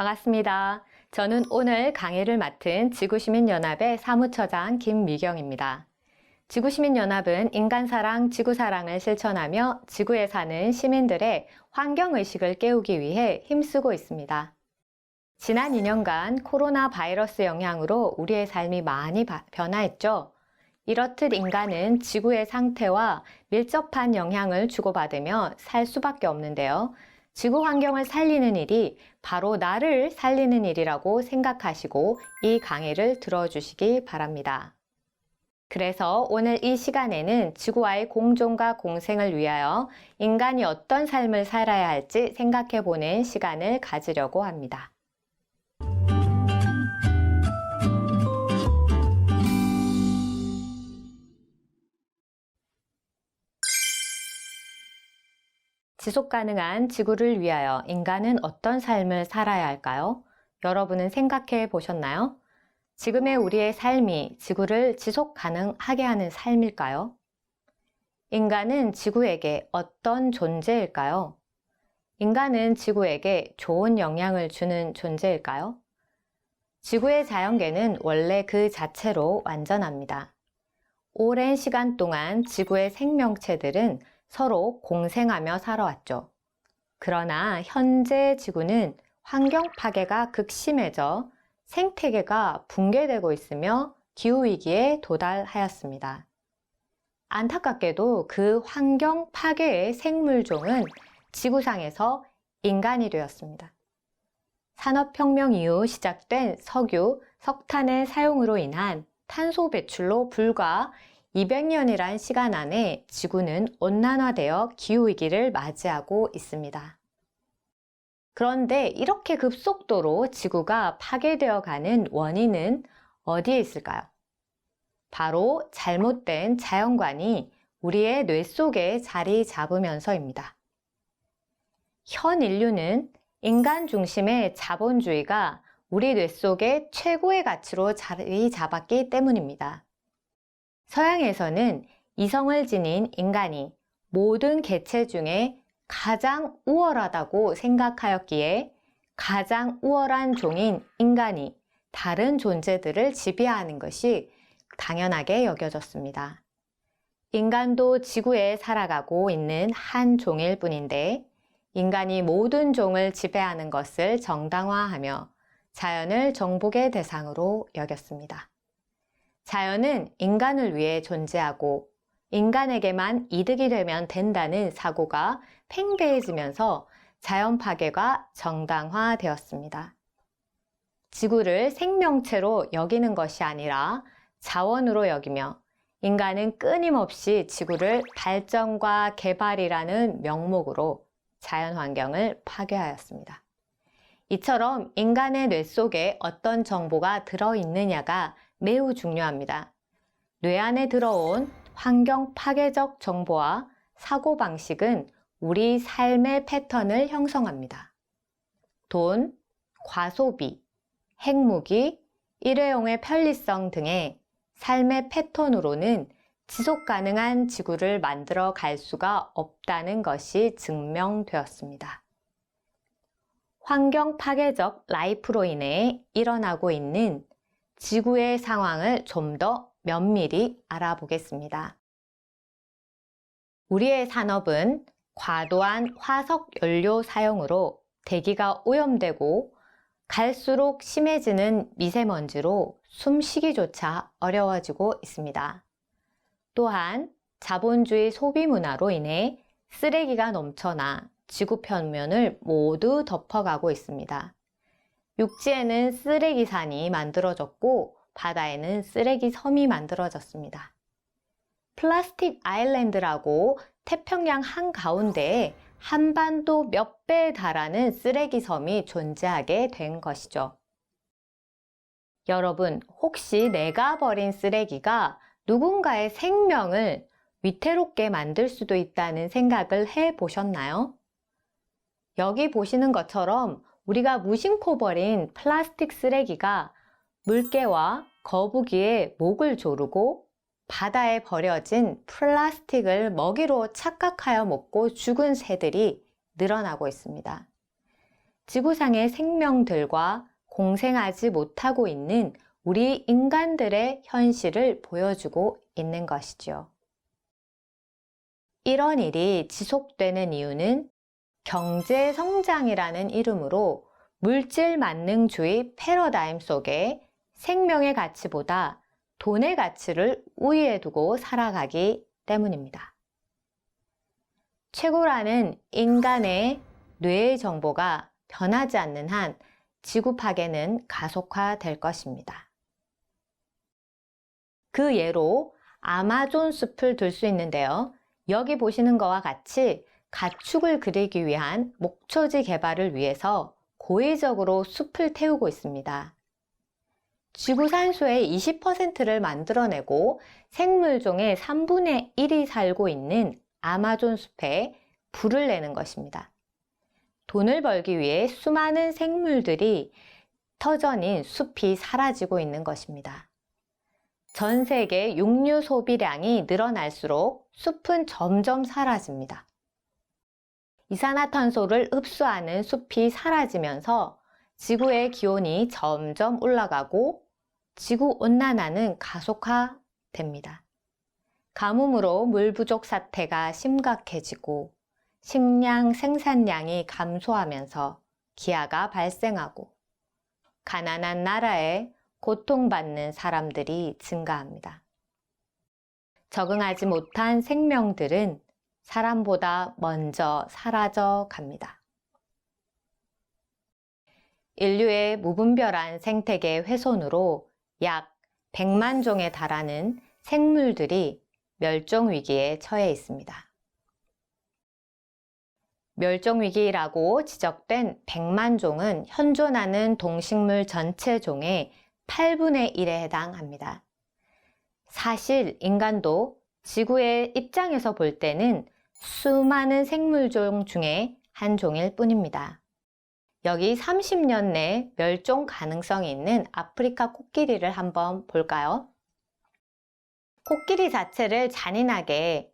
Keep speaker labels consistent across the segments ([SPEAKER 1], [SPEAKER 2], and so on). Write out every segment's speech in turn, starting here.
[SPEAKER 1] 반갑습니다. 저는 오늘 강의를 맡은 지구시민연합의 사무처장 김미경입니다. 지구시민연합은 인간사랑, 지구사랑을 실천하며 지구에 사는 시민들의 환경의식을 깨우기 위해 힘쓰고 있습니다. 지난 2년간 코로나 바이러스 영향으로 우리의 삶이 많이 변화했죠. 이렇듯 인간은 지구의 상태와 밀접한 영향을 주고받으며 살 수밖에 없는데요. 지구 환경을 살리는 일이 바로 나를 살리는 일이라고 생각하시고 이 강의를 들어주시기 바랍니다. 그래서 오늘 이 시간에는 지구와의 공존과 공생을 위하여 인간이 어떤 삶을 살아야 할지 생각해보는 시간을 가지려고 합니다. 지속가능한 지구를 위하여 인간은 어떤 삶을 살아야 할까요? 여러분은 생각해 보셨나요? 지금의 우리의 삶이 지구를 지속 가능하게 하는 삶일까요? 인간은 지구에게 어떤 존재일까요? 인간은 지구에게 좋은 영향을 주는 존재일까요? 지구의 자연계는 원래 그 자체로 완전합니다. 오랜 시간 동안 지구의 생명체들은 서로 공생하며 살아왔죠. 그러나 현재 지구는 환경 파괴가 극심해져 생태계가 붕괴되고 있으며 기후위기에 도달하였습니다. 안타깝게도 그 환경 파괴의 생물종은 지구상에서 인간이 되었습니다. 산업혁명 이후 시작된 석유, 석탄의 사용으로 인한 탄소 배출로 불과 200년이란 시간 안에 지구는 온난화되어 기후위기를 맞이하고 있습니다. 그런데 이렇게 급속도로 지구가 파괴되어 가는 원인은 어디에 있을까요? 바로 잘못된 자연관이 우리의 뇌 속에 자리 잡으면서입니다. 현 인류는 인간 중심의 자본주의가 우리 뇌 속에 최고의 가치로 자리 잡았기 때문입니다. 서양에서는 이성을 지닌 인간이 모든 개체 중에 가장 우월하다고 생각하였기에 가장 우월한 종인 인간이 다른 존재들을 지배하는 것이 당연하게 여겨졌습니다. 인간도 지구에 살아가고 있는 한 종일 뿐인데 인간이 모든 종을 지배하는 것을 정당화하며 자연을 정복의 대상으로 여겼습니다. 자연은 인간을 위해 존재하고 인간에게만 이득이 되면 된다는 사고가 팽배해지면서 자연 파괴가 정당화되었습니다. 지구를 생명체로 여기는 것이 아니라 자원으로 여기며 인간은 끊임없이 지구를 발전과 개발이라는 명목으로 자연 환경을 파괴하였습니다. 이처럼 인간의 뇌 속에 어떤 정보가 들어있느냐가 매우 중요합니다. 뇌 안에 들어온 환경 파괴적 정보와 사고방식은 우리 삶의 패턴을 형성합니다. 돈, 과소비, 핵무기, 일회용의 편리성 등의 삶의 패턴으로는 지속 가능한 지구를 만들어 갈 수가 없다는 것이 증명되었습니다. 환경 파괴적 라이프로 인해 일어나고 있는 지구의 상황을 좀 더 면밀히 알아보겠습니다. 우리의 산업은 과도한 화석 연료 사용으로 대기가 오염되고 갈수록 심해지는 미세먼지로 숨쉬기조차 어려워지고 있습니다. 또한 자본주의 소비 문화로 인해 쓰레기가 넘쳐나 지구 표면을 모두 덮어가고 있습니다. 육지에는 쓰레기산이 만들어졌고 바다에는 쓰레기 섬이 만들어졌습니다. 플라스틱 아일랜드라고 태평양 한가운데에 한반도 몇 배에 달하는 쓰레기 섬이 존재하게 된 것이죠. 여러분, 혹시 내가 버린 쓰레기가 누군가의 생명을 위태롭게 만들 수도 있다는 생각을 해보셨나요? 여기 보시는 것처럼 우리가 무심코 버린 플라스틱 쓰레기가 물개와 거북이의 목을 조르고 바다에 버려진 플라스틱을 먹이로 착각하여 먹고 죽은 새들이 늘어나고 있습니다. 지구상의 생명들과 공생하지 못하고 있는 우리 인간들의 현실을 보여주고 있는 것이죠. 이런 일이 지속되는 이유는 경제 성장이라는 이름으로 물질 만능주의 패러다임 속에 생명의 가치보다 돈의 가치를 우위에 두고 살아가기 때문입니다. 최고라는 인간의 뇌의 정보가 변하지 않는 한 지구 파괴는 가속화될 것입니다. 그 예로 아마존 숲을 들 수 있는데요. 여기 보시는 것과 같이 가축을 기르기 위한 목초지 개발을 위해서 고의적으로 숲을 태우고 있습니다. 지구 산소의 20%를 만들어내고 생물종의 3분의 1이 살고 있는 아마존 숲에 불을 내는 것입니다. 돈을 벌기 위해 수많은 생물들이 터전인 숲이 사라지고 있는 것입니다. 전 세계 육류 소비량이 늘어날수록 숲은 점점 사라집니다. 이산화탄소를 흡수하는 숲이 사라지면서 지구의 기온이 점점 올라가고 지구온난화는 가속화됩니다. 가뭄으로 물 부족 사태가 심각해지고 식량 생산량이 감소하면서 기아가 발생하고 가난한 나라에 고통받는 사람들이 증가합니다. 적응하지 못한 생명들은 사람보다 먼저 사라져 갑니다. 인류의 무분별한 생태계 훼손으로 약 100만 종에 달하는 생물들이 멸종위기에 처해 있습니다. 멸종위기라고 지적된 100만 종은 현존하는 동식물 전체 종의 8분의 1에 해당합니다. 사실 인간도 지구의 입장에서 볼 때는 수많은 생물종 중에 한 종일 뿐입니다. 여기 30년 내 멸종 가능성이 있는 아프리카 코끼리를 한번 볼까요? 코끼리 자체를 잔인하게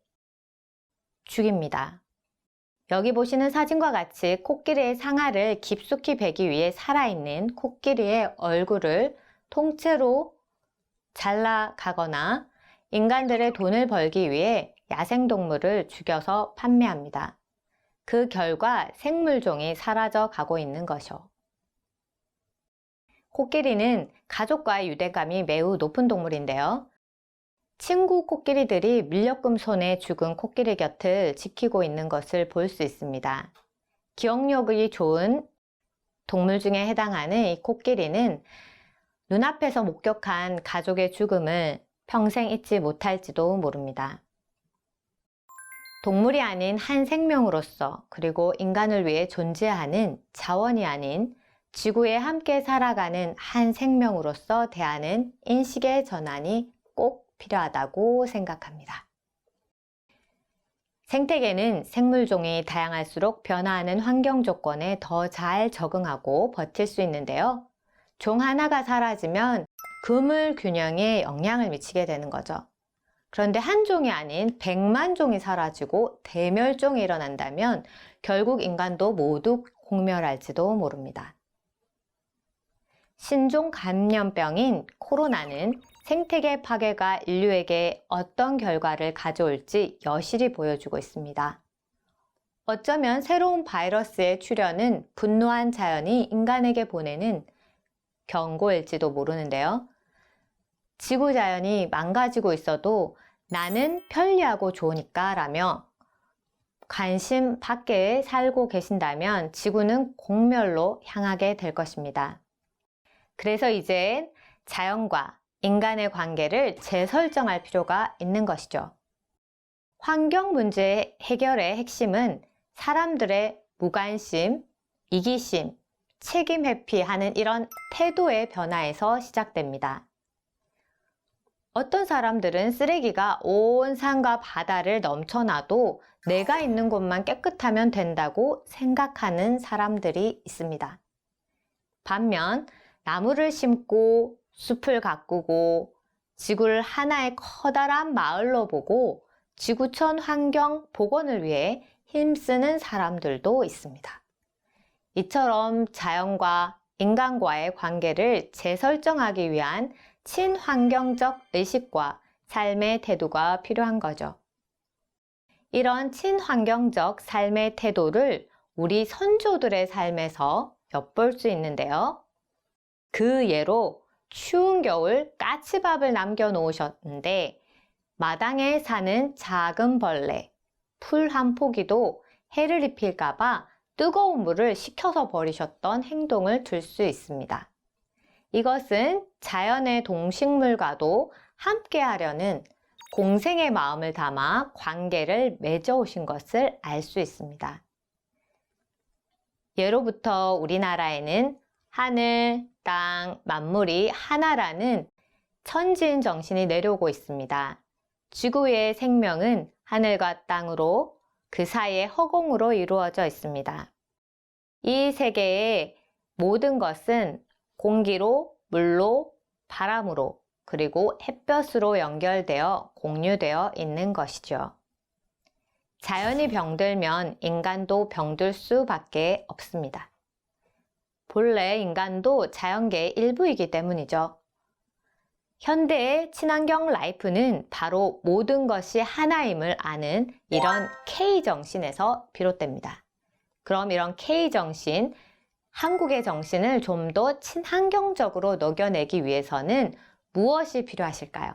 [SPEAKER 1] 죽입니다. 여기 보시는 사진과 같이 코끼리의 상아를 깊숙이 베기 위해 살아있는 코끼리의 얼굴을 통째로 잘라가거나 인간들의 돈을 벌기 위해 야생동물을 죽여서 판매합니다. 그 결과 생물종이 사라져 가고 있는 것이요. 코끼리는 가족과의 유대감이 매우 높은 동물인데요. 친구 코끼리들이 밀렵금 손에 죽은 코끼리 곁을 지키고 있는 것을 볼 수 있습니다. 기억력이 좋은 동물 중에 해당하는 이 코끼리는 눈앞에서 목격한 가족의 죽음을 평생 잊지 못할지도 모릅니다. 동물이 아닌 한 생명으로서 그리고 인간을 위해 존재하는 자원이 아닌 지구에 함께 살아가는 한 생명으로서 대하는 인식의 전환이 꼭 필요하다고 생각합니다. 생태계는 생물종이 다양할수록 변화하는 환경 조건에 더 잘 적응하고 버틸 수 있는데요. 종 하나가 사라지면 그물 균형에 영향을 미치게 되는 거죠. 그런데 한 종이 아닌 100만 종이 사라지고 대멸종이 일어난다면 결국 인간도 모두 공멸할지도 모릅니다. 신종 감염병인 코로나는 생태계 파괴가 인류에게 어떤 결과를 가져올지 여실히 보여주고 있습니다. 어쩌면 새로운 바이러스의 출현은 분노한 자연이 인간에게 보내는 경고일지도 모르는데요. 지구 자연이 망가지고 있어도 나는 편리하고 좋으니까 라며 관심 밖에 살고 계신다면 지구는 공멸로 향하게 될 것입니다. 그래서 이제 자연과 인간의 관계를 재설정할 필요가 있는 것이죠. 환경 문제 해결의 핵심은 사람들의 무관심, 이기심, 책임 회피하는 이런 태도의 변화에서 시작됩니다. 어떤 사람들은 쓰레기가 온 산과 바다를 넘쳐나도 내가 있는 곳만 깨끗하면 된다고 생각하는 사람들이 있습니다. 반면 나무를 심고 숲을 가꾸고 지구를 하나의 커다란 마을로 보고 지구촌 환경 복원을 위해 힘쓰는 사람들도 있습니다. 이처럼 자연과 인간과의 관계를 재설정하기 위한 친환경적 의식과 삶의 태도가 필요한 거죠. 이런 친환경적 삶의 태도를 우리 선조들의 삶에서 엿볼 수 있는데요. 그 예로 추운 겨울 까치밥을 남겨놓으셨는데 마당에 사는 작은 벌레, 풀 한 포기도 해를 입힐까봐 뜨거운 물을 식혀서 버리셨던 행동을 들 수 있습니다. 이것은 자연의 동식물과도 함께 하려는 공생의 마음을 담아 관계를 맺어오신 것을 알 수 있습니다. 예로부터 우리나라에는 하늘, 땅, 만물이 하나라는 천지인 정신이 내려오고 있습니다. 지구의 생명은 하늘과 땅으로 그 사이에 허공으로 이루어져 있습니다. 이 세계의 모든 것은 공기로, 물로, 바람으로, 그리고 햇볕으로 연결되어 공유되어 있는 것이죠. 자연이 병들면 인간도 병들 수밖에 없습니다. 본래 인간도 자연계의 일부이기 때문이죠. 현대의 친환경 라이프는 바로 모든 것이 하나임을 아는 이런 K정신에서 비롯됩니다. 그럼 이런 K정신, 한국의 정신을 좀 더 친환경적으로 녹여내기 위해서는 무엇이 필요하실까요?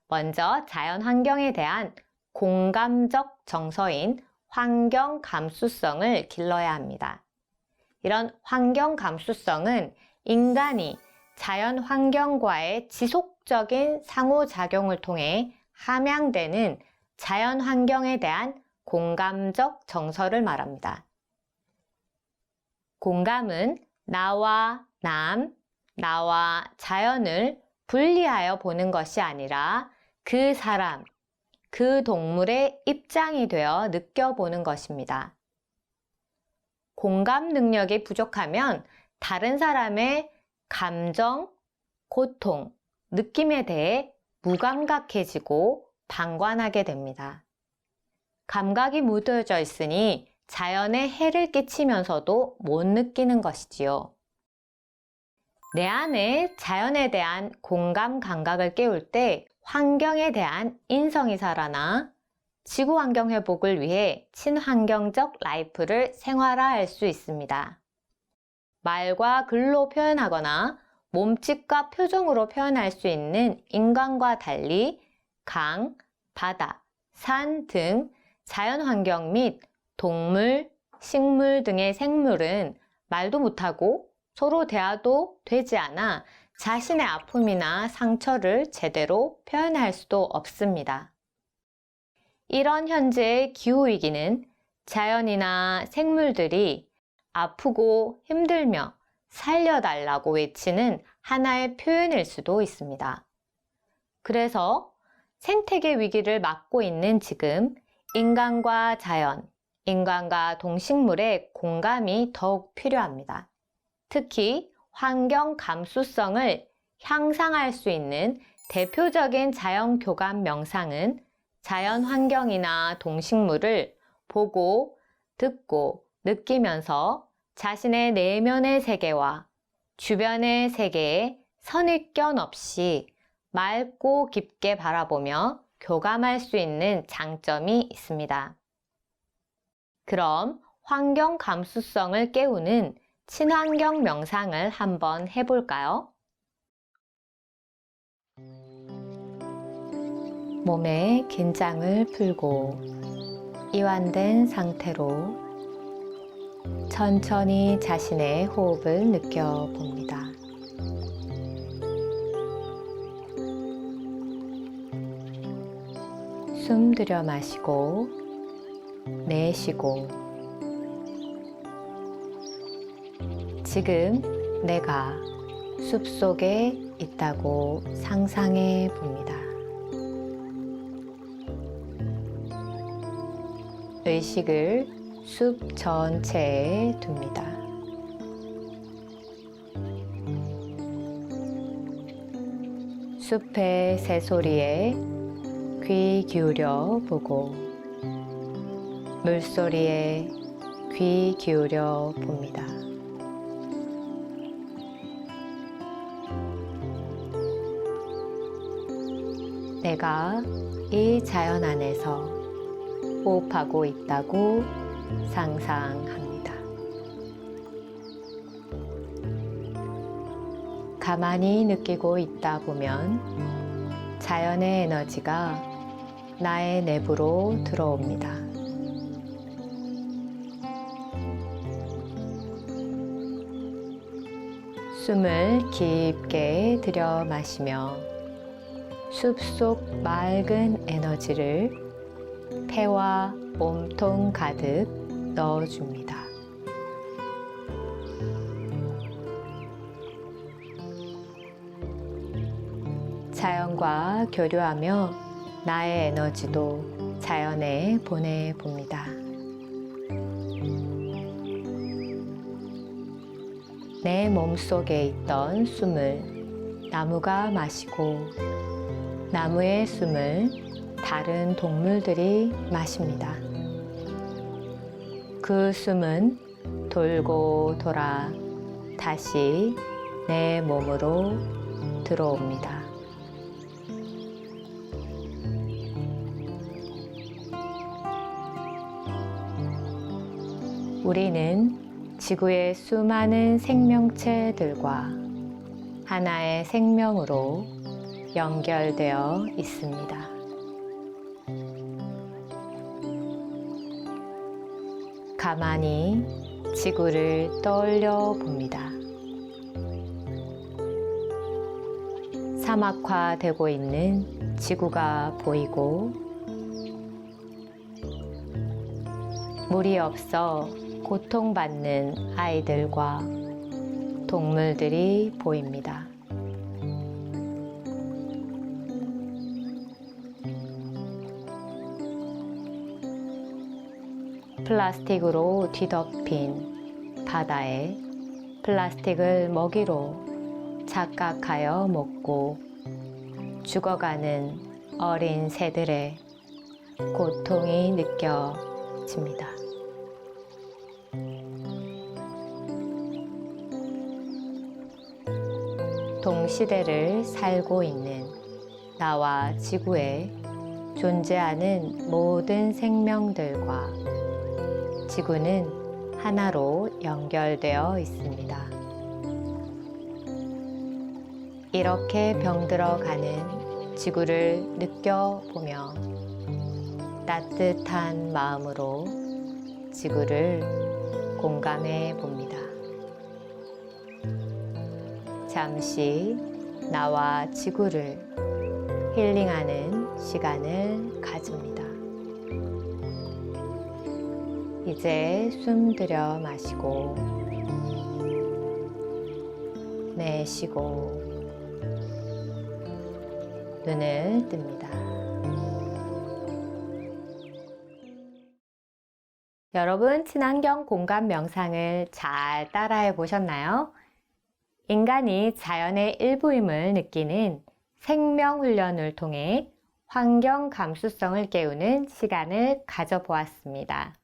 [SPEAKER 1] 먼저 자연 환경에 대한 공감적 정서인 환경 감수성을 길러야 합니다. 이런 환경 감수성은 인간이 자연 환경과의 지속적인 상호작용을 통해 함양되는 자연 환경에 대한 공감적 정서를 말합니다. 공감은 나와 남, 나와 자연을 분리하여 보는 것이 아니라 그 사람, 그 동물의 입장이 되어 느껴보는 것입니다. 공감 능력이 부족하면 다른 사람의 감정, 고통, 느낌에 대해 무감각해지고 방관하게 됩니다. 감각이 무뎌져 있으니 자연에 해를 끼치면서도 못 느끼는 것이지요. 내 안에 자연에 대한 공감 감각을 깨울 때 환경에 대한 인성이 살아나 지구 환경 회복을 위해 친환경적 라이프를 생활화할 수 있습니다. 말과 글로 표현하거나 몸짓과 표정으로 표현할 수 있는 인간과 달리 강, 바다, 산 등 자연 환경 및 동물, 식물 등의 생물은 말도 못하고 서로 대화도 되지 않아 자신의 아픔이나 상처를 제대로 표현할 수도 없습니다. 이런 현재의 기후위기는 자연이나 생물들이 아프고 힘들며 살려달라고 외치는 하나의 표현일 수도 있습니다. 그래서 생태계 위기를 맞고 있는 지금 인간과 자연, 인간과 동식물의 공감이 더욱 필요합니다. 특히 환경 감수성을 향상할 수 있는 대표적인 자연 교감 명상은 자연 환경이나 동식물을 보고, 듣고, 느끼면서 자신의 내면의 세계와 주변의 세계에 선입견 없이 맑고 깊게 바라보며 교감할 수 있는 장점이 있습니다. 그럼 환경 감수성을 깨우는 친환경 명상을 한번 해볼까요? 몸의 긴장을 풀고 이완된 상태로 천천히 자신의 호흡을 느껴봅니다. 숨 들여 마시고 내쉬고 지금 내가 숲속에 있다고 상상해 봅니다. 의식을 숲 전체에 둡니다. 숲의 새소리에 귀 기울여 보고 물소리에 귀 기울여 봅니다. 내가 이 자연 안에서 호흡하고 있다고 상상합니다. 가만히 느끼고 있다 보면 자연의 에너지가 나의 내부로 들어옵니다. 숨을 깊게 들여 마시며 숲속 맑은 에너지를 폐와 몸통 가득 넣어줍니다. 자연과 교류하며 나의 에너지도 자연에 보내봅니다. 내 몸속에 있던 숨을 나무가 마시고 나무의 숨을 다른 동물들이 마십니다. 그 숨은 돌고 돌아 다시 내 몸으로 들어옵니다. 우리는 지구의 수많은 생명체들과 하나의 생명으로 연결되어 있습니다. 가만히 지구를 떠올려 봅니다. 사막화되고 있는 지구가 보이고 물이 없어 고통받는 아이들과 동물들이 보입니다. 플라스틱으로 뒤덮인 바다에 플라스틱을 먹이로 착각하여 먹고 죽어가는 어린 새들의 고통이 느껴집니다. 동시대를 살고 있는 나와 지구에 존재하는 모든 생명들과 지구는 하나로 연결되어 있습니다. 이렇게 병들어가는 지구를 느껴보며 따뜻한 마음으로 지구를 공감해 봅니다. 잠시 나와 지구를 힐링하는 시간을 가집니다. 이제 숨 들여 마시고 내쉬고 눈을 뜹니다. 여러분, 친환경 공간 명상을 잘 따라해 보셨나요? 인간이 자연의 일부임을 느끼는 생명훈련을 통해 환경 감수성을 깨우는 시간을 가져보았습니다.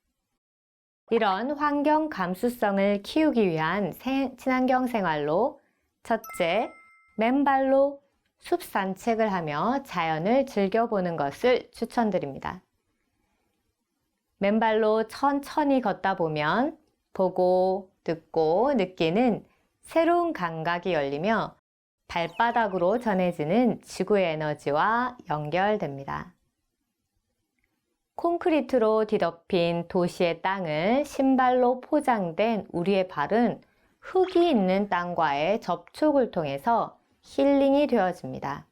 [SPEAKER 1] 이런 환경 감수성을 키우기 위한 친환경 생활로 첫째, 맨발로 숲 산책을 하며 자연을 즐겨보는 것을 추천드립니다. 맨발로 천천히 걷다 보면 보고, 듣고, 느끼는 새로운 감각이 열리며 발바닥으로 전해지는 지구의 에너지와 연결됩니다. 콘크리트로 뒤덮인 도시의 땅을 신발로 포장된 우리의 발은 흙이 있는 땅과의 접촉을 통해서 힐링이 되어집니다.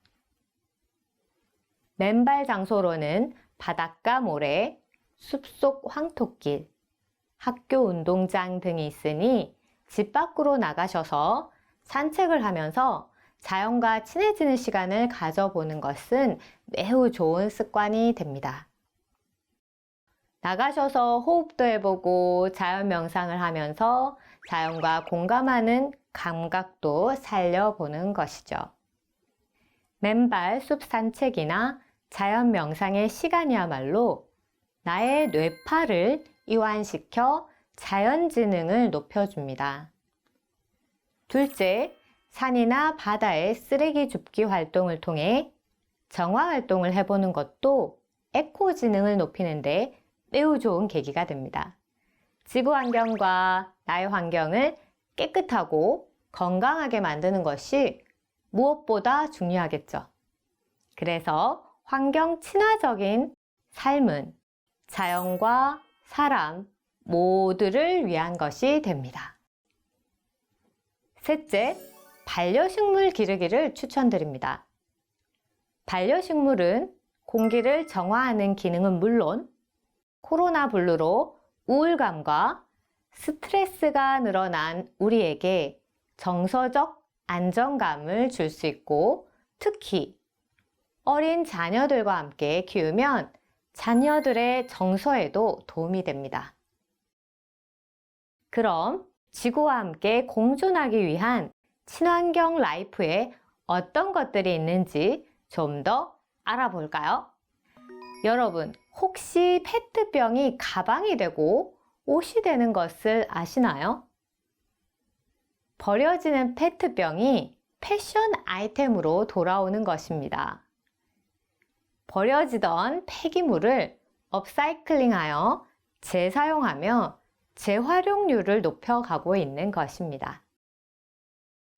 [SPEAKER 1] 맨발 장소로는 바닷가 모래, 숲속 황토길, 학교 운동장 등이 있으니 집 밖으로 나가셔서 산책을 하면서 자연과 친해지는 시간을 가져보는 것은 매우 좋은 습관이 됩니다. 나가셔서 호흡도 해보고 자연 명상을 하면서 자연과 공감하는 감각도 살려보는 것이죠. 맨발 숲 산책이나 자연 명상의 시간이야말로 나의 뇌파를 이완시켜 자연지능을 높여줍니다. 둘째, 산이나 바다의 쓰레기 줍기 활동을 통해 정화활동을 해보는 것도 에코지능을 높이는데 매우 좋은 계기가 됩니다. 지구 환경과 나의 환경을 깨끗하고 건강하게 만드는 것이 무엇보다 중요하겠죠. 그래서 환경 친화적인 삶은 자연과 사람 모두를 위한 것이 됩니다. 셋째, 반려식물 기르기를 추천드립니다. 반려식물은 공기를 정화하는 기능은 물론 코로나 블루로 우울감과 스트레스가 늘어난 우리에게 정서적 안정감을 줄 수 있고, 특히 어린 자녀들과 함께 키우면 자녀들의 정서에도 도움이 됩니다. 그럼 지구와 함께 공존하기 위한 친환경 라이프에 어떤 것들이 있는지 좀 더 알아볼까요? 여러분, 혹시 페트병이 가방이 되고 옷이 되는 것을 아시나요? 버려지는 페트병이 패션 아이템으로 돌아오는 것입니다. 버려지던 폐기물을 업사이클링하여 재사용하며 재활용률을 높여가고 있는 것입니다.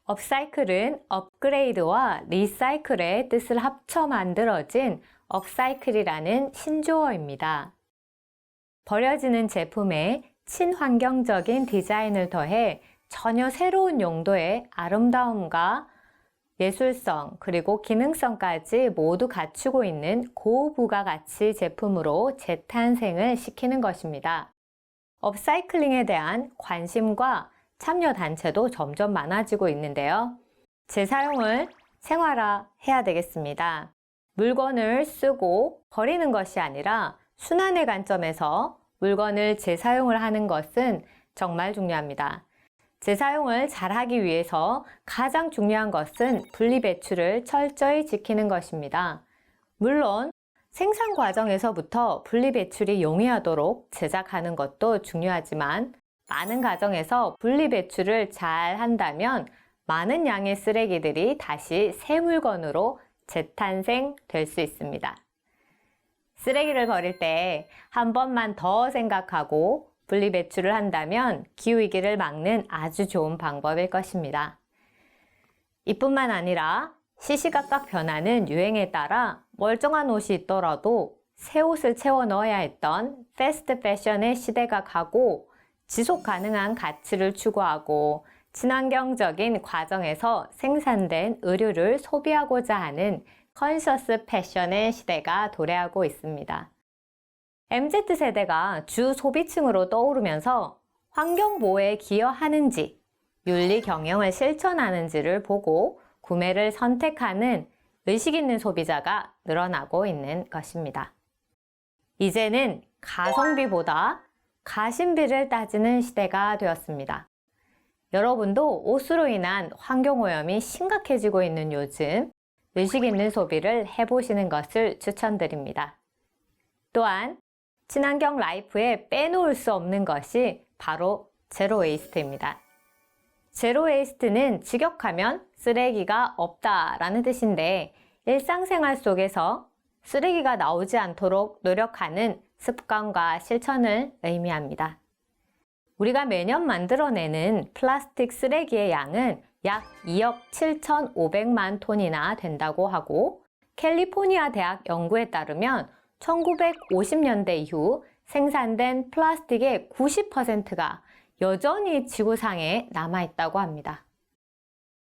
[SPEAKER 1] 업사이클은 업그레이드와 리사이클의 뜻을 합쳐 만들어진 업사이클이라는 신조어입니다. 버려지는 제품에 친환경적인 디자인을 더해 전혀 새로운 용도의 아름다움과 예술성 그리고 기능성까지 모두 갖추고 있는 고부가가치 제품으로 재탄생을 시키는 것입니다. 업사이클링에 대한 관심과 참여 단체도 점점 많아지고 있는데요. 재사용을 생활화해야 되겠습니다. 물건을 쓰고 버리는 것이 아니라 순환의 관점에서 물건을 재사용을 하는 것은 정말 중요합니다. 재사용을 잘하기 위해서 가장 중요한 것은 분리배출을 철저히 지키는 것입니다. 물론 생산 과정에서부터 분리배출이 용이하도록 제작하는 것도 중요하지만, 많은 가정에서 분리배출을 잘 한다면 많은 양의 쓰레기들이 다시 새 물건으로 재탄생될 수 있습니다. 쓰레기를 버릴 때 한 번만 더 생각하고 분리배출을 한다면 기후위기를 막는 아주 좋은 방법일 것입니다. 이뿐만 아니라 시시각각 변하는 유행에 따라 멀쩡한 옷이 있더라도 새 옷을 채워 넣어야 했던 패스트 패션의 시대가 가고, 지속 가능한 가치를 추구하고 친환경적인 과정에서 생산된 의류를 소비하고자 하는 컨셔스 패션의 시대가 도래하고 있습니다. MZ세대가 주 소비층으로 떠오르면서 환경보호에 기여하는지, 윤리 경영을 실천하는지를 보고 구매를 선택하는 의식 있는 소비자가 늘어나고 있는 것입니다. 이제는 가성비보다 가심비를 따지는 시대가 되었습니다. 여러분도 옷으로 인한 환경오염이 심각해지고 있는 요즘 의식 있는 소비를 해보시는 것을 추천드립니다. 또한 친환경 라이프에 빼놓을 수 없는 것이 바로 제로 웨이스트입니다. 제로 웨이스트는 직역하면 쓰레기가 없다라는 뜻인데, 일상생활 속에서 쓰레기가 나오지 않도록 노력하는 습관과 실천을 의미합니다. 우리가 매년 만들어내는 플라스틱 쓰레기의 양은 약 2억 7,500만 톤이나 된다고 하고, 캘리포니아 대학 연구에 따르면 1950년대 이후 생산된 플라스틱의 90%가 여전히 지구상에 남아있다고 합니다.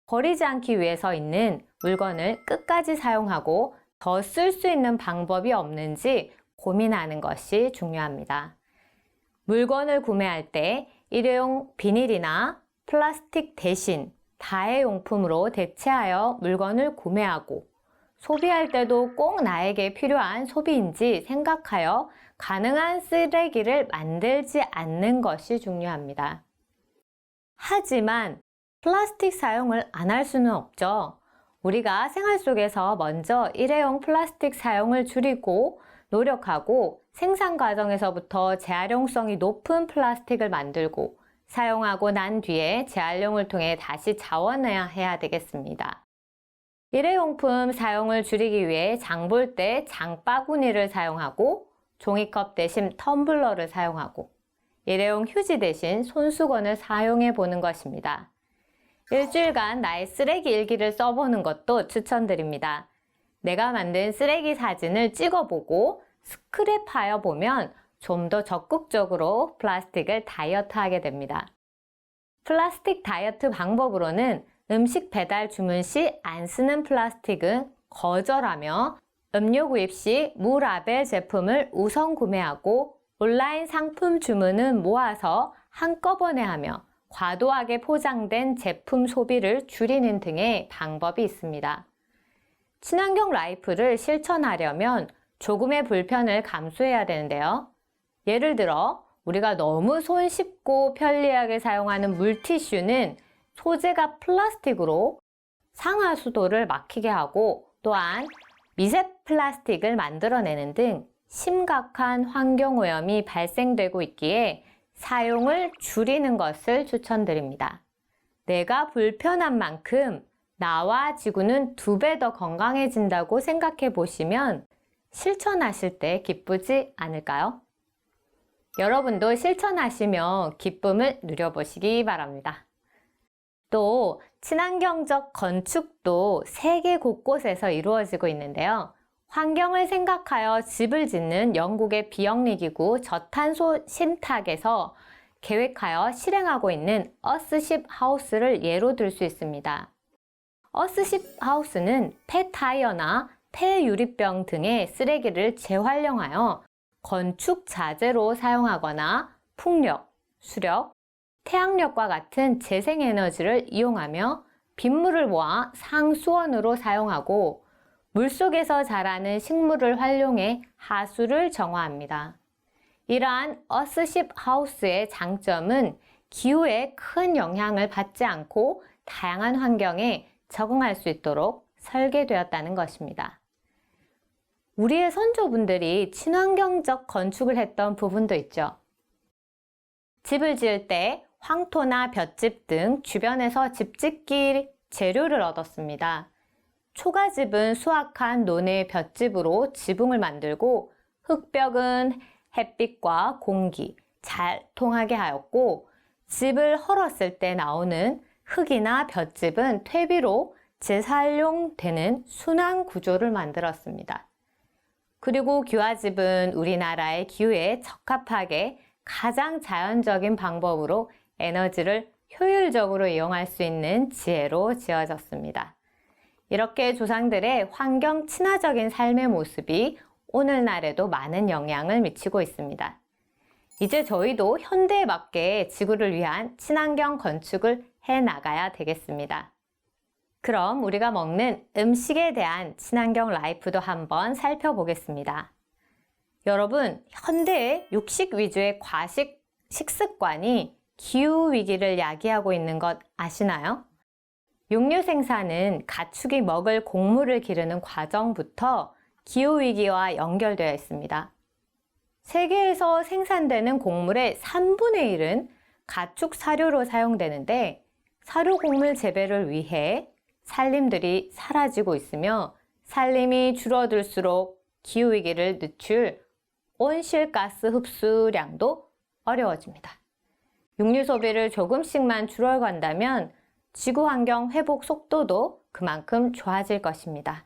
[SPEAKER 1] 버리지 않기 위해서 있는 물건을 끝까지 사용하고 더 쓸 수 있는 방법이 없는지 고민하는 것이 중요합니다. 물건을 구매할 때 일회용 비닐이나 플라스틱 대신 다회용품으로 대체하여 물건을 구매하고, 소비할 때도 꼭 나에게 필요한 소비인지 생각하여 가능한 쓰레기를 만들지 않는 것이 중요합니다. 하지만 플라스틱 사용을 안 할 수는 없죠. 우리가 생활 속에서 먼저 일회용 플라스틱 사용을 줄이고 노력하고 생산 과정에서부터 재활용성이 높은 플라스틱을 만들고 사용하고 난 뒤에 재활용을 통해 다시 자원해야 되겠습니다. 일회용품 사용을 줄이기 위해 장볼 때 장바구니를 사용하고 종이컵 대신 텀블러를 사용하고 일회용 휴지 대신 손수건을 사용해 보는 것입니다. 일주일간 나의 쓰레기 일기를 써보는 것도 추천드립니다. 내가 만든 쓰레기 사진을 찍어보고 스크랩하여 보면 좀 더 적극적으로 플라스틱을 다이어트하게 됩니다. 플라스틱 다이어트 방법으로는 음식 배달 주문 시 안 쓰는 플라스틱은 거절하며 음료 구입 시 무라벨 제품을 우선 구매하고 온라인 상품 주문은 모아서 한꺼번에 하며 과도하게 포장된 제품 소비를 줄이는 등의 방법이 있습니다. 친환경 라이프를 실천하려면 조금의 불편을 감수해야 되는데요. 예를 들어 우리가 너무 손쉽고 편리하게 사용하는 물티슈는 소재가 플라스틱으로 상하수도를 막히게 하고 또한 미세 플라스틱을 만들어내는 등 심각한 환경오염이 발생되고 있기에 사용을 줄이는 것을 추천드립니다. 내가 불편한 만큼 나와 지구는 2배 더 건강해진다고 생각해 보시면 실천하실 때 기쁘지 않을까요? 여러분도 실천하시며 기쁨을 누려보시기 바랍니다. 또 친환경적 건축도 세계 곳곳에서 이루어지고 있는데요. 환경을 생각하여 집을 짓는 영국의 비영리기구 저탄소 신탁에서 계획하여 실행하고 있는 어스십 하우스를 예로 들 수 있습니다. 어스십 하우스는 폐타이어나 폐유리병 등의 쓰레기를 재활용하여 건축 자재로 사용하거나 풍력, 수력, 태양력과 같은 재생에너지를 이용하며 빗물을 모아 상수원으로 사용하고 물속에서 자라는 식물을 활용해 하수를 정화합니다. 이러한 어스십 하우스의 장점은 기후에 큰 영향을 받지 않고 다양한 환경에 적응할 수 있도록 설계되었다는 것입니다. 우리의 선조분들이 친환경적 건축을 했던 부분도 있죠. 집을 지을 때 황토나 볏짚 등 주변에서 집짓기 재료를 얻었습니다. 초가집은 수확한 논의 볏짚으로 지붕을 만들고 흙벽은 햇빛과 공기 잘 통하게 하였고 집을 헐었을 때 나오는 흙이나 볏짚은 퇴비로 재활용되는 순환 구조를 만들었습니다. 그리고 기와집은 우리나라의 기후에 적합하게 가장 자연적인 방법으로 에너지를 효율적으로 이용할 수 있는 지혜로 지어졌습니다. 이렇게 조상들의 환경 친화적인 삶의 모습이 오늘날에도 많은 영향을 미치고 있습니다. 이제 저희도 현대에 맞게 지구를 위한 친환경 건축을 해 나가야 되겠습니다. 그럼 우리가 먹는 음식에 대한 친환경 라이프도 한번 살펴보겠습니다. 여러분, 현대의 육식 위주의 과식 식습관이 기후위기를 야기하고 있는 것 아시나요? 육류 생산은 가축이 먹을 곡물을 기르는 과정부터 기후위기와 연결되어 있습니다. 세계에서 생산되는 곡물의 3분의 1은 가축 사료로 사용되는데 사료 곡물 재배를 위해 산림들이 사라지고 있으며 산림이 줄어들수록 기후위기를 늦출 온실가스 흡수량도 어려워집니다. 육류 소비를 조금씩만 줄여간다면 지구환경 회복 속도도 그만큼 좋아질 것입니다.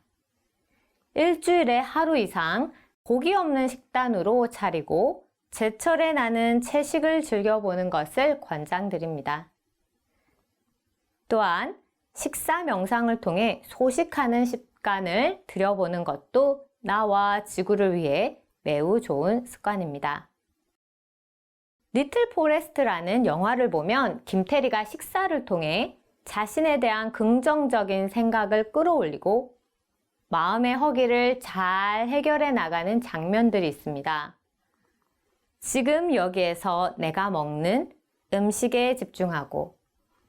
[SPEAKER 1] 일주일에 하루 이상 고기 없는 식단으로 차리고 제철에 나는 채식을 즐겨보는 것을 권장드립니다. 또한 식사 명상을 통해 소식하는 습관을 들여보는 것도 나와 지구를 위해 매우 좋은 습관입니다. 리틀 포레스트라는 영화를 보면 김태리가 식사를 통해 자신에 대한 긍정적인 생각을 끌어올리고 마음의 허기를 잘 해결해 나가는 장면들이 있습니다. 지금 여기에서 내가 먹는 음식에 집중하고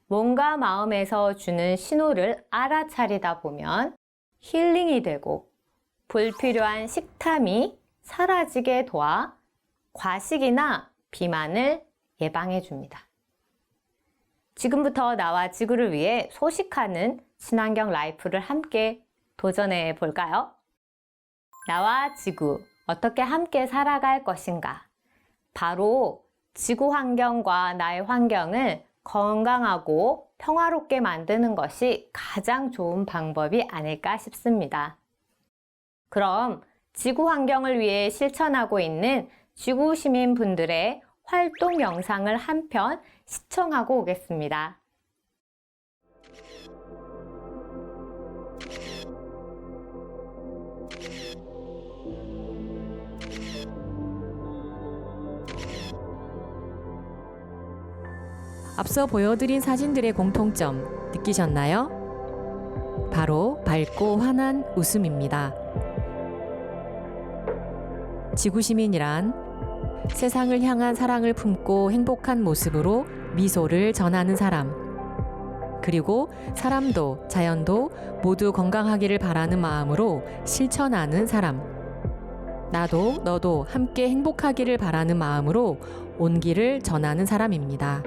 [SPEAKER 1] 몸과 마음에서 주는 신호를 알아차리다 보면 힐링이 되고 불필요한 식탐이 사라지게 도와 과식이나 비만을 예방해 줍니다. 지금부터 나와 지구를 위해 소식하는 친환경 라이프를 함께 도전해 볼까요? 나와 지구, 어떻게 함께 살아갈 것인가? 바로 지구 환경과 나의 환경을 건강하고 평화롭게 만드는 것이 가장 좋은 방법이 아닐까 싶습니다. 그럼 지구 환경을 위해 실천하고 있는 지구 시민분들의 활동 영상을 한 편 시청하고 오겠습니다.
[SPEAKER 2] 앞서 보여드린 사진들의 공통점 느끼셨나요? 바로 밝고 환한 웃음입니다. 지구시민이란 세상을 향한 사랑을 품고 행복한 모습으로 미소를 전하는 사람, 그리고 사람도 자연도 모두 건강하기를 바라는 마음으로 실천하는 사람, 나도 너도 함께 행복하기를 바라는 마음으로 온기를 전하는 사람입니다.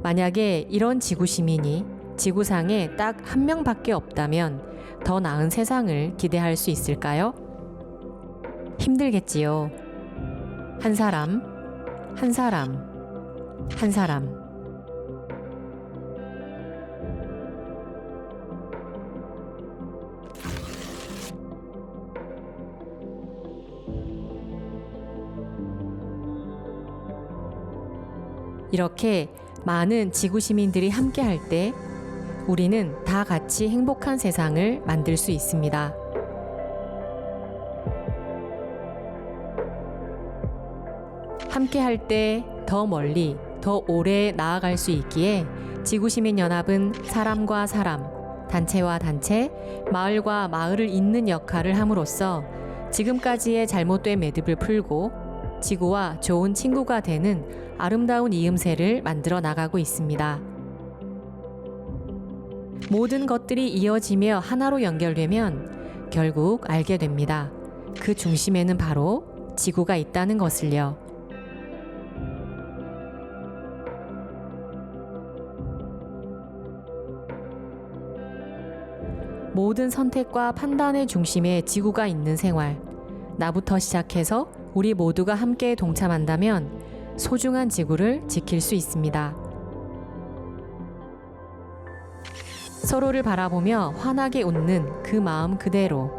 [SPEAKER 2] 만약에 이런 지구 시민이 지구상에 딱 한 명밖에 없다면 더 나은 세상을 기대할 수 있을까요? 힘들겠지요. 한 사람, 한 사람, 한 사람. 이렇게 많은 지구 시민들이 함께 할 때 우리는 다 같이 행복한 세상을 만들 수 있습니다. 함께 할 때 더 멀리, 더 오래 나아갈 수 있기에 지구시민연합은 사람과 사람, 단체와 단체, 마을과 마을을 잇는 역할을 함으로써 지금까지의 잘못된 매듭을 풀고 지구와 좋은 친구가 되는 아름다운 이음새를 만들어 나가고 있습니다. 모든 것들이 이어지며 하나로 연결되면 결국 알게 됩니다. 그 중심에는 바로 지구가 있다는 것을요. 모든 선택과 판단의 중심에 지구가 있는 생활, 나부터 시작해서 우리 모두가 함께 동참한다면 소중한 지구를 지킬 수 있습니다. 서로를 바라보며 환하게 웃는 그 마음 그대로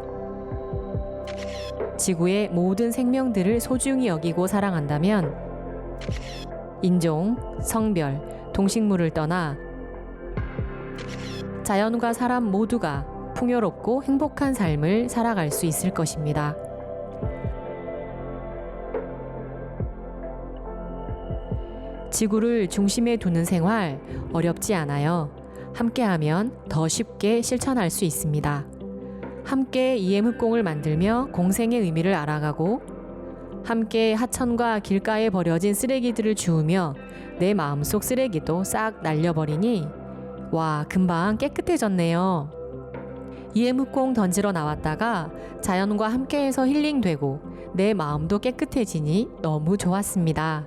[SPEAKER 2] 지구의 모든 생명들을 소중히 여기고 사랑한다면 인종, 성별, 동식물을 떠나 자연과 사람 모두가 풍요롭고 행복한 삶을 살아갈 수 있을 것입니다. 지구를 중심에 두는 생활 어렵지 않아요. 함께하면 더 쉽게 실천할 수 있습니다. 함께 EM흑공을 만들며 공생의 의미를 알아가고 함께 하천과 길가에 버려진 쓰레기들을 주우며 내 마음속 쓰레기도 싹 날려버리니 와, 금방 깨끗해졌네요. EM흑공 던지러 나왔다가 자연과 함께해서 힐링되고 내 마음도 깨끗해지니 너무 좋았습니다.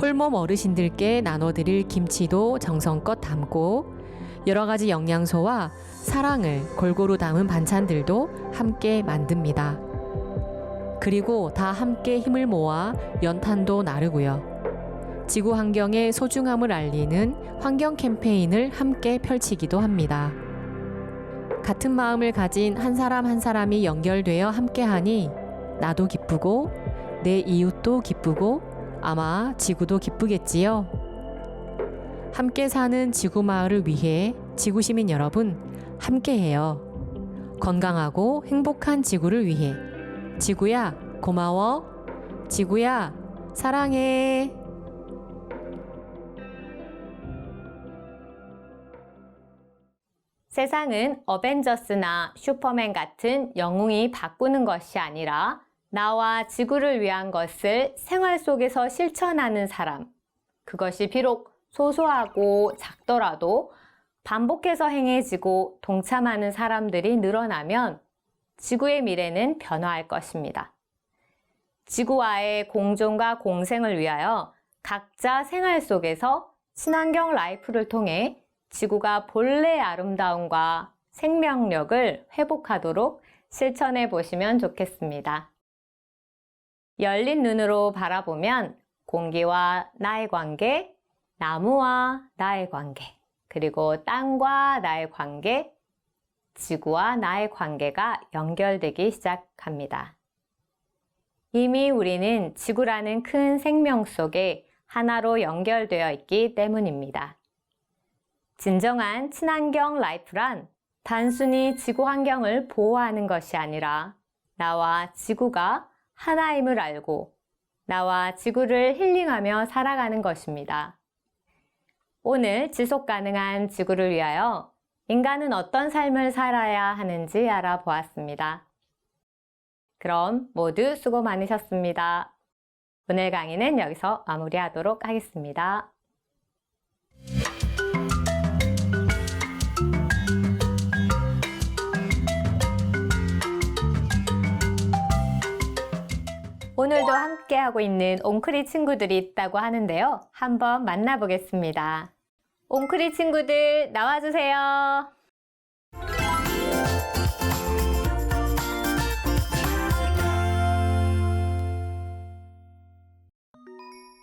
[SPEAKER 2] 홀몸 어르신들께 나눠드릴 김치도 정성껏 담고 여러 가지 영양소와 사랑을 골고루 담은 반찬들도 함께 만듭니다. 그리고 다 함께 힘을 모아 연탄도 나르고요. 지구 환경의 소중함을 알리는 환경 캠페인을 함께 펼치기도 합니다. 같은 마음을 가진 한 사람 한 사람이 연결되어 함께하니 나도 기쁘고 내 이웃도 기쁘고 아마 지구도 기쁘겠지요. 함께 사는 지구 마을을 위해 지구 시민 여러분 함께해요. 건강하고 행복한 지구를 위해 지구야 고마워. 지구야 사랑해.
[SPEAKER 1] 세상은 어벤져스나 슈퍼맨 같은 영웅이 바꾸는 것이 아니라 나와 지구를 위한 것을 생활 속에서 실천하는 사람. 그것이 비록 소소하고 작더라도 반복해서 행해지고 동참하는 사람들이 늘어나면 지구의 미래는 변화할 것입니다. 지구와의 공존과 공생을 위하여 각자 생활 속에서 친환경 라이프를 통해 지구가 본래의 아름다움과 생명력을 회복하도록 실천해 보시면 좋겠습니다. 열린 눈으로 바라보면 공기와 나의 관계, 나무와 나의 관계, 그리고 땅과 나의 관계, 지구와 나의 관계가 연결되기 시작합니다. 이미 우리는 지구라는 큰 생명 속에 하나로 연결되어 있기 때문입니다. 진정한 친환경 라이프란 단순히 지구 환경을 보호하는 것이 아니라 나와 지구가 하나임을 알고 나와 지구를 힐링하며 살아가는 것입니다. 오늘 지속 가능한 지구를 위하여 인간은 어떤 삶을 살아야 하는지 알아보았습니다. 그럼 모두 수고 많으셨습니다. 오늘 강의는 여기서 마무리하도록 하겠습니다. 오늘도 함께하고 있는 옹크리 친구들이 있다고 하는데요. 한번 만나보겠습니다. 옹크리 친구들 나와주세요.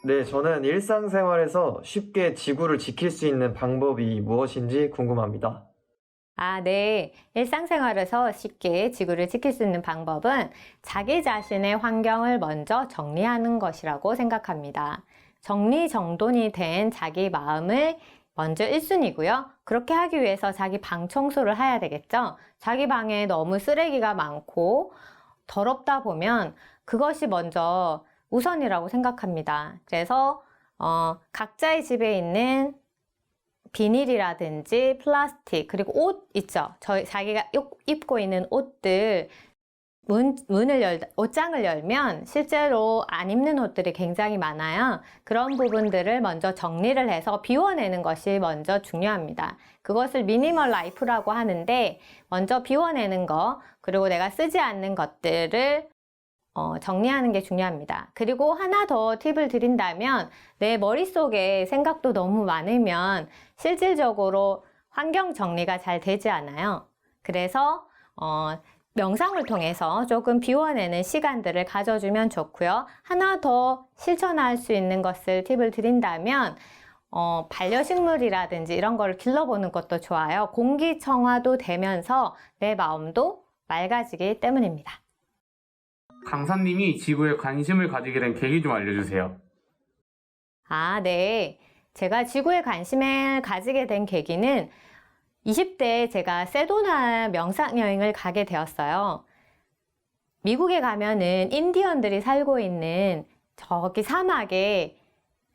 [SPEAKER 3] 네, 저는 일상생활에서 쉽게 지구를 지킬 수 있는 방법이 무엇인지 궁금합니다.
[SPEAKER 1] 네. 일상생활에서 쉽게 지구를 지킬 수 있는 방법은 자기 자신의 환경을 먼저 정리하는 것이라고 생각합니다. 정리정돈이 된 자기 마음을 먼저 1순위고요. 그렇게 하기 위해서 자기 방 청소를 해야 되겠죠. 자기 방에 너무 쓰레기가 많고 더럽다 보면 그것이 먼저 우선이라고 생각합니다. 그래서 각자의 집에 있는 비닐이라든지 플라스틱 그리고 옷 있죠. 자기가 입고 있는 옷들 옷장을 열면 실제로 안 입는 옷들이 굉장히 많아요. 그런 부분들을 먼저 정리를 해서 비워내는 것이 먼저 중요합니다. 그것을 미니멀 라이프라고 하는데 먼저 비워내는 거 그리고 내가 쓰지 않는 것들을 정리하는 게 중요합니다. 그리고 하나 더 팁을 드린다면 내 머릿속에 생각도 너무 많으면 실질적으로 환경 정리가 잘 되지 않아요. 그래서 명상을 통해서 조금 비워내는 시간들을 가져주면 좋고요. 하나 더 실천할 수 있는 것을 팁을 드린다면 반려식물이라든지 이런 거를 길러보는 것도 좋아요. 공기청화도 되면서 내 마음도 맑아지기 때문입니다.
[SPEAKER 4] 강사님이 지구에 관심을 가지게 된 계기 좀 알려주세요.
[SPEAKER 1] 네. 제가 지구에 관심을 가지게 된 계기는 20대에 제가 세도나 명상여행을 가게 되었어요. 미국에 가면은 인디언들이 살고 있는 저기 사막에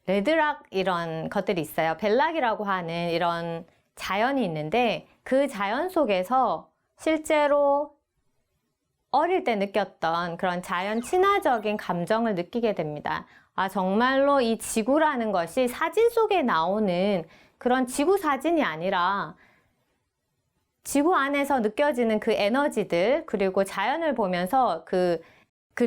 [SPEAKER 1] 레드락 이런 것들이 있어요. 벨락이라고 하는 이런 자연이 있는데 그 자연 속에서 실제로 어릴 때 느꼈던 그런 자연 친화적인 감정을 느끼게 됩니다. 정말로 이 지구라는 것이 사진 속에 나오는 그런 지구 사진이 아니라 지구 안에서 느껴지는 그 에너지들 그리고 자연을 보면서 그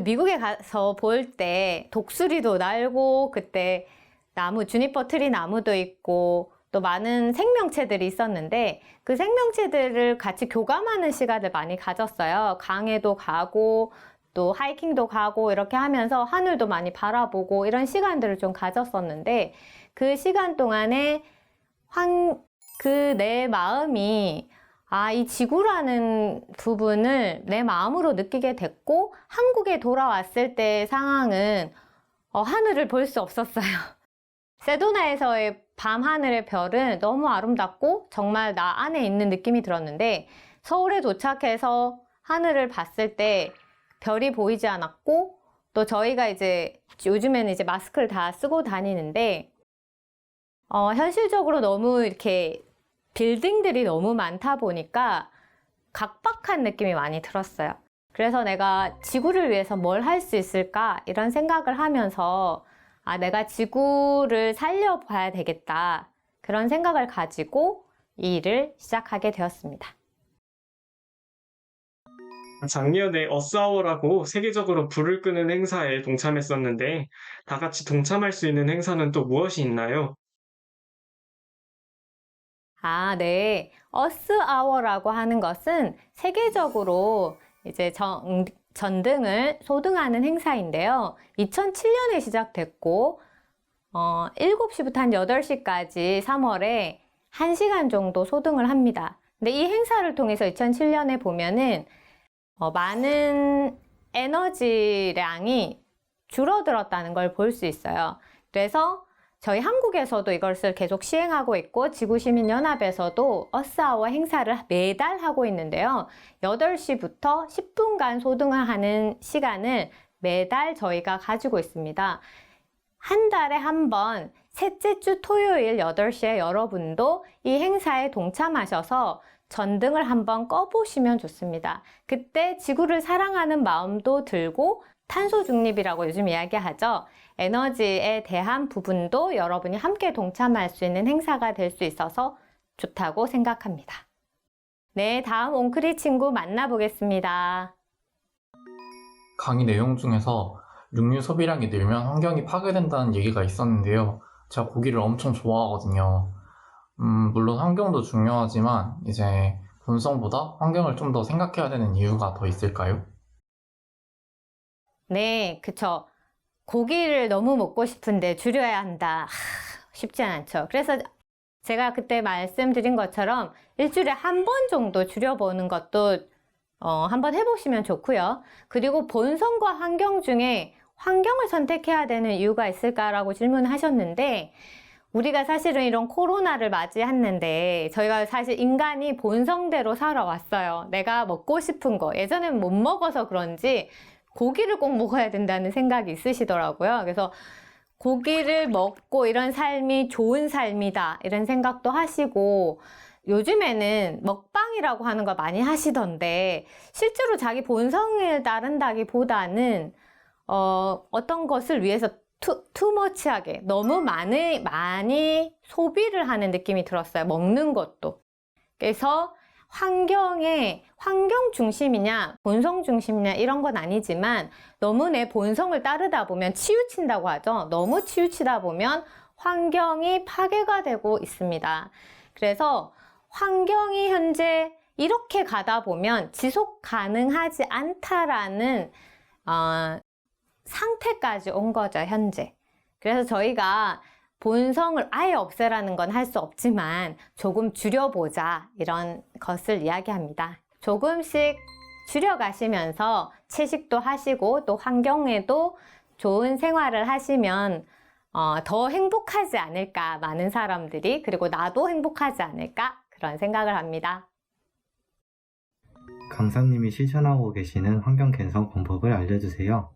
[SPEAKER 1] 미국에 가서 볼 때 독수리도 날고 그때 나무 주니퍼 트리 나무도 있고 또 많은 생명체들이 있었는데 그 생명체들을 같이 교감하는 시간을 많이 가졌어요. 강에도 가고 또 하이킹도 가고 이렇게 하면서 하늘도 많이 바라보고 이런 시간들을 좀 가졌었는데 그 시간 동안에 내 마음이 이 지구라는 부분을 내 마음으로 느끼게 됐고 한국에 돌아왔을 때 상황은 하늘을 볼 수 없었어요. 세도나에서의 밤하늘의 별은 너무 아름답고 정말 나 안에 있는 느낌이 들었는데 서울에 도착해서 하늘을 봤을 때 별이 보이지 않았고 또 저희가 이제 요즘에는 이제 마스크를 다 쓰고 다니는데 현실적으로 너무 이렇게 빌딩들이 너무 많다 보니까 각박한 느낌이 많이 들었어요. 그래서 내가 지구를 위해서 뭘 할 수 있을까 이런 생각을 하면서 내가 지구를 살려봐야 되겠다 그런 생각을 가지고 이 일을 시작하게 되었습니다.
[SPEAKER 5] 작년에 어스아워라고 세계적으로 불을 끄는 행사에 동참했었는데, 다 같이 동참할 수 있는 행사는 또 무엇이 있나요?
[SPEAKER 1] 아, 네. 어스아워라고 하는 것은 세계적으로 이제 전등을 소등하는 행사인데요. 2007년에 시작됐고, 7시부터 한 8시까지 3월에 1시간 정도 소등을 합니다. 근데 이 행사를 통해서 2007년에 보면은 많은 에너지량이 줄어들었다는 걸 볼 수 있어요. 그래서 저희 한국에서도 이것을 계속 시행하고 있고 지구시민연합에서도 어스아워 행사를 매달 하고 있는데요. 8시부터 10분간 소등을 하는 시간을 매달 저희가 가지고 있습니다. 한 달에 한 번 셋째 주 토요일 8시에 여러분도 이 행사에 동참하셔서 전등을 한번 꺼보시면 좋습니다. 그때 지구를 사랑하는 마음도 들고 탄소 중립이라고 요즘 이야기하죠. 에너지에 대한 부분도 여러분이 함께 동참할 수 있는 행사가 될 수 있어서 좋다고 생각합니다. 네, 다음 옹크리 친구 만나보겠습니다.
[SPEAKER 6] 강의 내용 중에서 육류 소비량이 늘면 환경이 파괴된다는 얘기가 있었는데요. 제가 고기를 엄청 좋아하거든요. 물론 환경도 중요하지만 이제 본성보다 환경을 좀 더 생각해야 되는 이유가 더 있을까요?
[SPEAKER 1] 네, 그쵸. 고기를 너무 먹고 싶은데 줄여야 한다. 쉽지 않죠. 그래서 제가 그때 말씀드린 것처럼 일주일에 한 번 정도 줄여보는 것도 한번 해보시면 좋고요. 그리고 본성과 환경 중에 환경을 선택해야 되는 이유가 있을까라고 질문하셨는데 우리가 사실은 이런 코로나를 맞이했는데 저희가 사실 인간이 본성대로 살아왔어요. 내가 먹고 싶은 거 예전엔 못 먹어서 그런지 고기를 꼭 먹어야 된다는 생각이 있으시더라고요. 그래서 고기를 먹고 이런 삶이 좋은 삶이다 이런 생각도 하시고 요즘에는 먹방이라고 하는 거 많이 하시던데 실제로 자기 본성을 따른다기보다는 어떤 것을 위해서 투머치하게 너무 많이 소비를 하는 느낌이 들었어요. 먹는 것도. 그래서 환경 중심이냐 본성 중심이냐 이런 건 아니지만 너무 내 본성을 따르다 보면 치우친다고 하죠. 너무 치우치다 보면 환경이 파괴가 되고 있습니다. 그래서 환경이 현재 이렇게 가다 보면 지속 가능하지 않다라는 상태까지 온 거죠, 현재. 그래서 저희가 본성을 아예 없애라는 건 할 수 없지만 조금 줄여보자 이런 것을 이야기합니다. 조금씩 줄여가시면서 채식도 하시고 또 환경에도 좋은 생활을 하시면 더 행복하지 않을까 많은 사람들이 그리고 나도 행복하지 않을까 그런 생각을 합니다.
[SPEAKER 7] 강사님이 실천하고 계시는 환경 개선 방법을 알려주세요.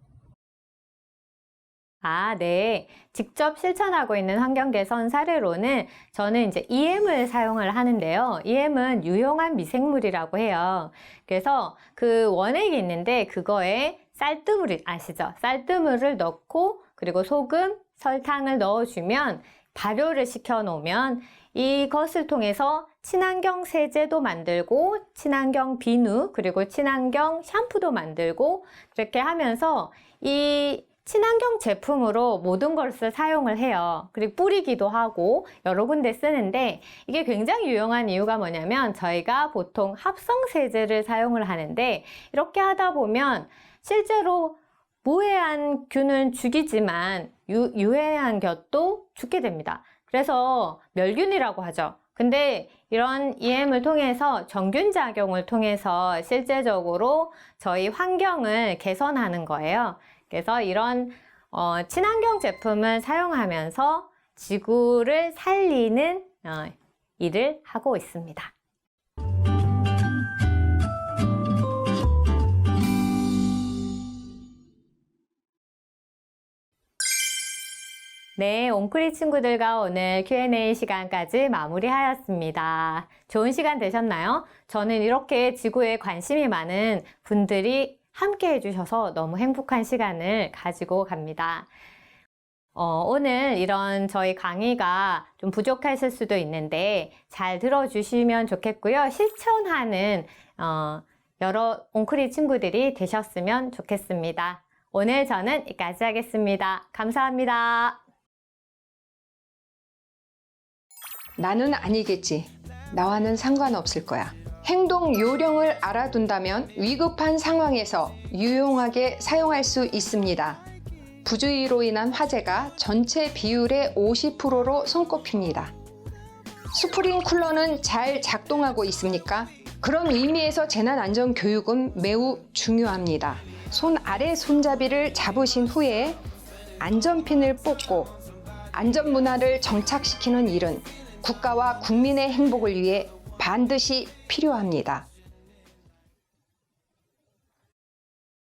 [SPEAKER 1] 아, 네. 직접 실천하고 있는 환경 개선 사례로는 저는 이제 EM을 사용을 하는데요. EM은 유용한 미생물이라고 해요. 그래서 그 원액이 있는데 그거에 쌀뜨물 아시죠? 쌀뜨물을 넣고 그리고 소금, 설탕을 넣어주면 발효를 시켜 놓으면 이것을 통해서 친환경 세제도 만들고 친환경 비누 그리고 친환경 샴푸도 만들고 그렇게 하면서 이 친환경 제품으로 모든 것을 사용을 해요. 그리고 뿌리기도 하고 여러 군데 쓰는데 이게 굉장히 유용한 이유가 뭐냐면 저희가 보통 합성 세제를 사용을 하는데 이렇게 하다 보면 실제로 무해한 균은 죽이지만 유해한 곁도 죽게 됩니다. 그래서 멸균이라고 하죠. 근데 이런 EM을 통해서 정균작용을 통해서 실제적으로 저희 환경을 개선하는 거예요. 그래서 이런 친환경 제품을 사용하면서 지구를 살리는 일을 하고 있습니다. 네, 옹크리 친구들과 오늘 Q&A 시간까지 마무리하였습니다. 좋은 시간 되셨나요? 저는 이렇게 지구에 관심이 많은 분들이 함께 해주셔서 너무 행복한 시간을 가지고 갑니다. 오늘 이런 저희 강의가 좀 부족하실 수도 있는데 잘 들어주시면 좋겠고요. 실천하는 여러 옹크리 친구들이 되셨으면 좋겠습니다. 오늘 저는 여기까지 하겠습니다. 감사합니다.
[SPEAKER 8] 나는 아니겠지. 나와는 상관없을 거야. 행동 요령을 알아둔다면 위급한 상황에서 유용하게 사용할 수 있습니다. 부주의로 인한 화재가 전체 비율의 50%로 손꼽힙니다. 스프링 쿨러는 잘 작동하고 있습니까? 그런 의미에서 재난안전교육은 매우 중요합니다. 손 아래 손잡이를 잡으신 후에 안전핀을 뽑고 안전문화를 정착시키는 일은 국가와 국민의 행복을 위해 반드시 필요합니다.